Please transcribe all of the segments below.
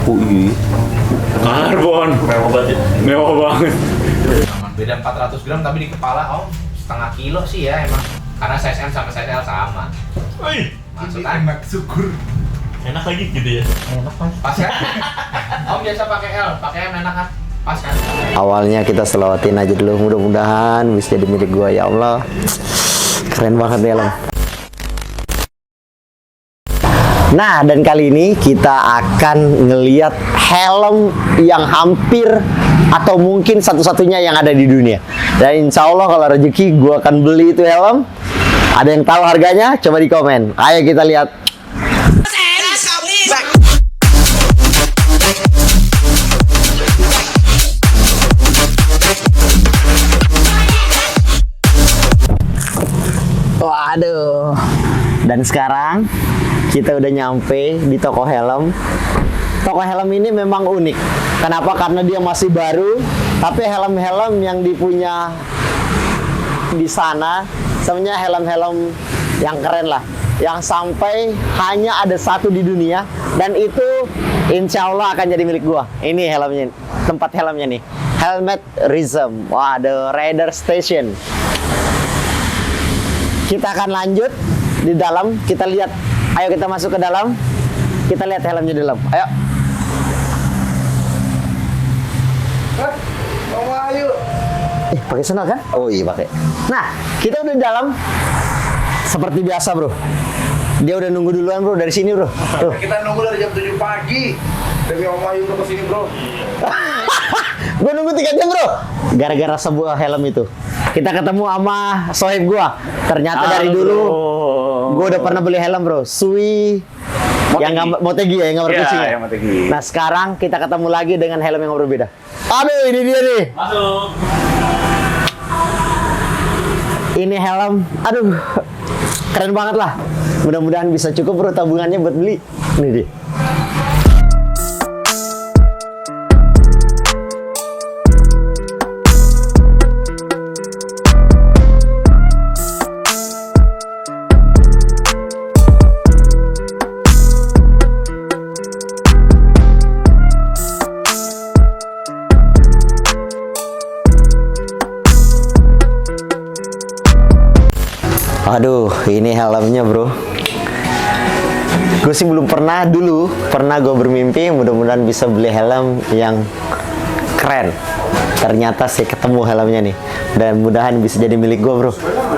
UI. Karbon. Mewah banget. Mewah banget. Beda 400 gram tapi di kepala om setengah kilo sih ya emang. Karena size M sama size L sama. Wih, Maksudnya enak syukur. enak lagi gitu ya. enak kan? Pas kan? Om biasa pakai L, pakai M enak kan? Pas kan? Awalnya kita selawatin aja dulu, mudah-mudahan bisa jadi milik gua ya Allah. Keren banget nih helm. Nah, dan kali ini kita akan ngeliat helm yang hampir atau mungkin satu-satunya yang ada di dunia. Dan insya Allah kalau rezeki gua akan beli itu helm. Ada yang tahu harganya? Coba di komen. Ayo kita lihat. Waduh. Dan sekarang kita udah nyampe di toko helm. Toko helm ini memang unik. Kenapa? Karena dia masih baru, tapi helm-helm yang dipunya di sana sebenarnya helm-helm yang keren lah, yang sampai hanya ada satu di dunia, dan itu insya Allah akan jadi milik gua. Ini helmnya, tempat helmnya nih, Helmet Rhythm. Wah, The Raider Station. Kita akan lanjut di dalam, kita lihat. Ayo kita masuk ke dalam, kita lihat helmnya di dalam. Ayo. Ayo. Pakai sandal kan? Oh iya pakai. Nah, kita udah di dalam. Seperti biasa bro. Dia udah nunggu duluan bro dari sini bro. Tuh. Kita nunggu dari jam 7 pagi. Demi Om Ayu udah kesini bro. Gue nunggu 3 jam bro. Gara-gara sebuah helm itu. Kita ketemu sama sohib gua. Ternyata dari dulu gua udah pernah beli helm bro. Sui yang gambar Motegi ya, yang gambar kucing ya. Nah sekarang kita ketemu lagi dengan helm yang berbeda. Aduh ini dia nih. Masuk. Ini helm, aduh keren banget lah. Mudah-mudahan bisa cukup bro tabungannya buat beli. Ini dia. Aduh, ini helmnya bro. Gue sih belum pernah dulu. Pernah gue bermimpi mudah-mudahan bisa beli helm yang keren. Ternyata sih ketemu helmnya nih. Dan mudahan bisa jadi milik gue bro.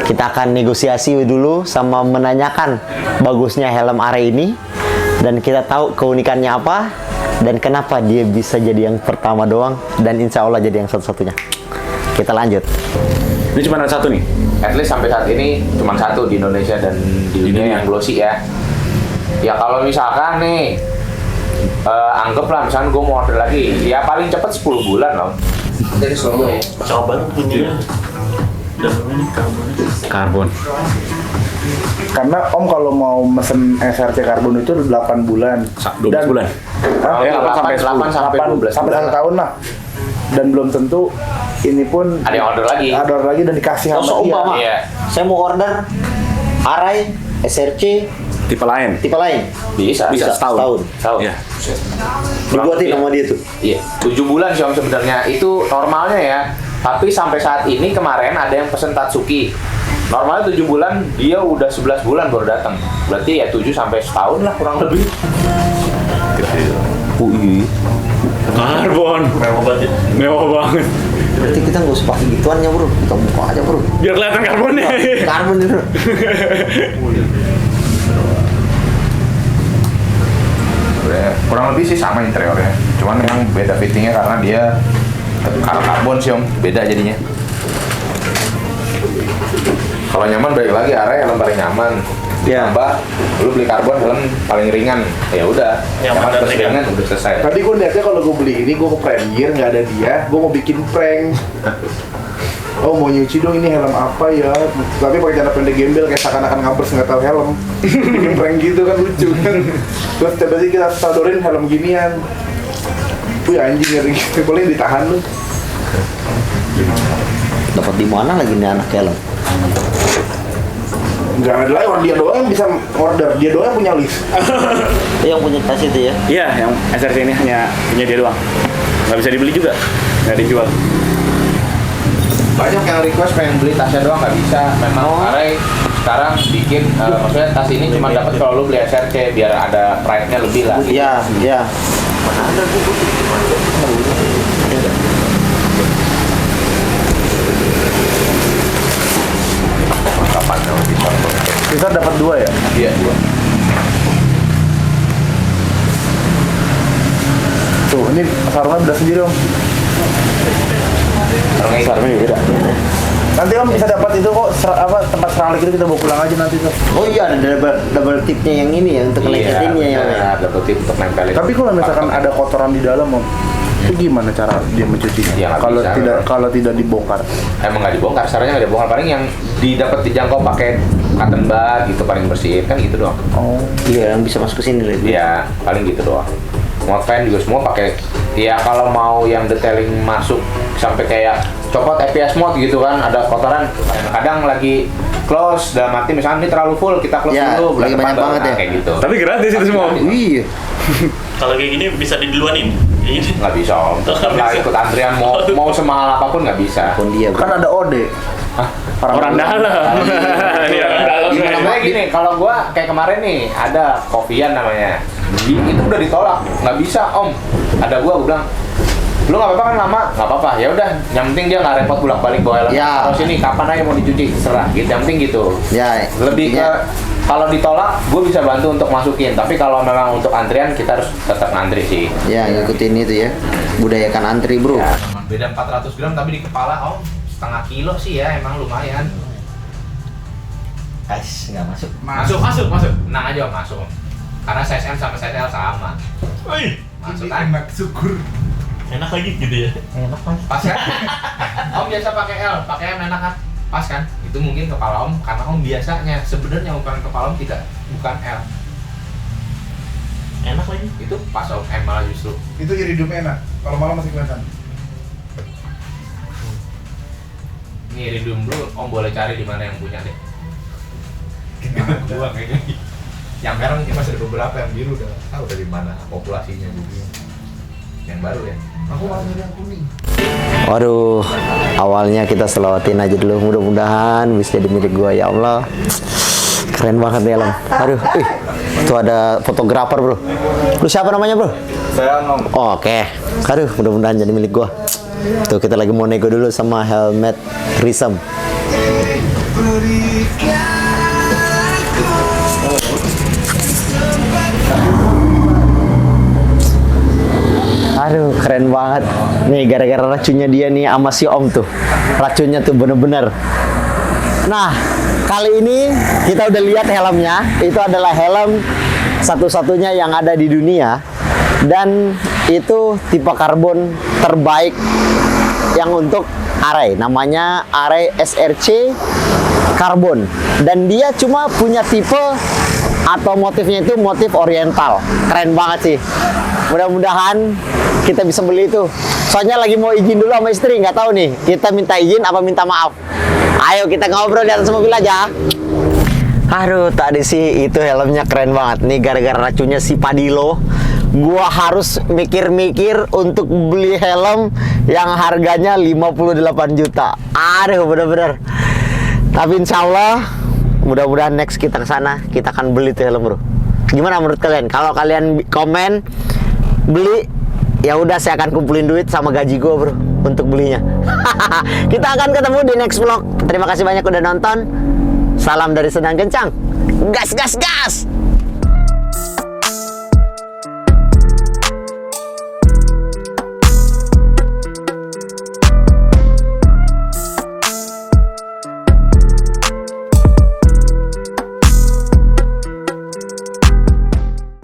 Kita akan negosiasi dulu sama menanyakan bagusnya helm Are ini. Dan kita tahu keunikannya apa. Dan kenapa dia bisa jadi yang pertama doang. Dan insya Allah jadi yang satu-satunya. Kita lanjut. Ini cuma ada satu nih. At least sampai saat ini cuma satu di Indonesia dan di dunia yang glossy ya. Ya kalau misalkan nih anggaplah misalkan gue mau order lagi, ya paling cepat 10 bulan loh. Jadi selalu ya. Cakep banget punyanya. Dalamnya nih Karbon. Karena Om kalau mau mesen SRC karbon itu 8 bulan. 12 bulan. Hah? Ya, 8 sampai 10. Sampai 1 tahun lah. Dan belum tentu ini pun Ada yang order lagi. Ada order lagi dan dikasih sama dia. Seumpama Iya. saya mau order Arai, SRC, Tipe lain. tipe lain. Bisa. Setahun. Iya. Dibuatin sama dia tuh. Iya. 7 bulan sih om sebenarnya itu normalnya ya. Tapi sampai saat ini kemarin ada yang pesen Tatsuki. Normalnya 7 bulan, dia udah 11 bulan baru datang. Berarti ya 7 sampai setahun lah kurang lebih. UI. Karbon. mewah banget. Mewah banget. Berarti kita nggak usah pakai gituannya bro, kita buka aja bro. Biar kelihatan karbonnya. Karbon bro. Kurang lebih sih sama interiornya. Cuman memang beda fittingnya karena dia karbon sih om, beda jadinya. Kalau nyaman balik lagi area helm paling nyaman. Ya. Ditambah lu beli karbon helm paling ringan. Ya udah, Nyaman dan plus ringan. ringan udah selesai. Tadi gue liatnya kalau gue beli ini gue ke Premier nggak ada dia, gue mau bikin prank. Oh mau nyuci dong ini helm apa ya? Tapi pakai cara pendek gembel kayak seakan-akan ngampers nggak tahu helm. Bikin prank gitu kan lucu kan. Terus tiba-tiba kita sodorin helm ginian. Wih anjing ngeri gitu, boleh ditahan lu. Dapat di mana lagi nih anak helm? Nggak ada lagi, orang dia doang yang bisa order, dia doang yang punya list. Itu yang punya tas itu ya. Iya, yang SRC ini hanya punya dia doang. Nggak bisa dibeli juga, nggak dijual. Banyak yang request pengen beli tasnya doang nggak bisa. Memang Arai sekarang bikin, maksudnya tas ini cuma dapat kalau lu beli SRC biar ada pride-nya lebih lah. Iya, iya. Kapan kalau bisa? Kita dapat 2 ya? Iya, 2. Tuh, ini sarungnya beda sendiri om. Sarungnya beda. Nanti om bisa dapat itu kok, tempat serang lagi itu kita bawa pulang aja nanti tuh. Oh iya, ada double tipnya yang ini ya untuk lengketinnya ya. Iya, double tip untuk nempelin. Tapi kalau misalkan ada kotoran di dalam om, itu gimana cara dia mencucinya? Ya, nggak Kalau bisa. kalau tidak dibongkar. Emang nggak dibongkar, caranya nggak dibongkar, paling yang didapat dijangkau pakai cotton bud gitu paling bersihin kan gitu doang. Oh. Iya, yang bisa masuk ke sini lah. Iya, paling gitu doang. Mau fan juga semua pakai. Ya kalau mau yang detailing masuk sampai kayak copot FPS mode gitu kan, ada kotoran. Kadang lagi close dalam arti misalnya ini terlalu full, kita close Ya, dulu. bulan lagi depan banyak baru, banget ya. Kayak gitu. Tapi gratis itu semua. Iya. Kalau kayak gini bisa diduluanin. Ini. Nggak bisa om. Tetap lah ikut antrian mau semahal apapun nggak bisa. Pun dia. Kan ada OD. Hah? Orang dalam. Ini orang dalam. Sebenarnya gini, kalau gua kayak kemarin nih ada Kofian namanya, itu udah ditolak, nggak bisa om. Ada gua bilang, lu nggak apa-apa kan lama, nggak apa-apa. Ya udah, yang penting dia nggak repot bolak-balik bawa helm. Ya. Terus ini kapan aja mau dicuci, serah. Gitu, yang penting gitu. Ya, Lebih ke kalau ditolak, gue bisa bantu untuk masukin. Tapi kalau memang untuk antrian, kita harus tetap ngantri sih. ya ngikutin itu ya. Budayakan antri, Bro. Ya, beda 400 gram tapi di kepala om setengah kilo sih ya, emang lumayan. Guys, nggak masuk. Masuk. Tenang aja om, masuk om. Karena size M sama size L sama. Wih, Masuk kan? enak lagi gitu ya. Enak mas. Pas kan? Om biasa pakai L, pakai M enak kan? Pas kan? Itu mungkin kepala om, karena om biasanya sebenarnya ukuran kepala om bukan L. Enak lagi. Itu pas om M malah justru. Itu iridium enak. Kalau malam masih kelihatan. Ini iridium dulu, om boleh cari di mana yang punya deh. Gua kayaknya. Yang merah mungkin masih ada beberapa, yang biru udah tahu dari mana populasinya gitu. Yang baru ya. Aku malah nyari yang kuning. Waduh, awalnya kita selawatin aja dulu. Mudah-mudahan bisa jadi milik gua ya Allah. Keren banget nih helm. Aduh, itu ada fotografer bro. Lu siapa namanya bro? Saya ngomong. Oh, oke. Aduh, mudah-mudahan jadi milik gua. Tuh kita lagi mau nego dulu sama helmet Prism. Aduh, keren banget. Nih, gara-gara racunnya dia nih sama si Om tuh. Racunnya tuh bener-bener. Nah, kali ini kita udah lihat helmnya. Itu adalah helm satu-satunya yang ada di dunia. Dan itu tipe karbon terbaik yang untuk Arai. Namanya Arai SRC Carbon. Dan dia cuma punya tipe atau motifnya itu motif oriental. Keren banget sih. Mudah-mudahan kita bisa beli itu. Soalnya lagi mau izin dulu sama istri, nggak tahu nih. Kita minta izin apa minta maaf. Ayo kita ngobrol di atas mobil aja. Aduh, tadi sih itu helmnya keren banget. Nih gara-gara racunnya si Padilo, gua harus mikir-mikir untuk beli helm yang harganya 58 juta. Aduh, bener-bener. Tapi insya Allah, mudah-mudahan next kita ke sana, kita akan beli tuh helm, bro. Gimana menurut kalian? Kalau kalian komen beli, ya udah saya akan kumpulin duit sama gaji gue bro untuk belinya. Kita akan ketemu di next vlog. Terima kasih banyak udah nonton. Salam dari Senang Kencang. Gas gas gas.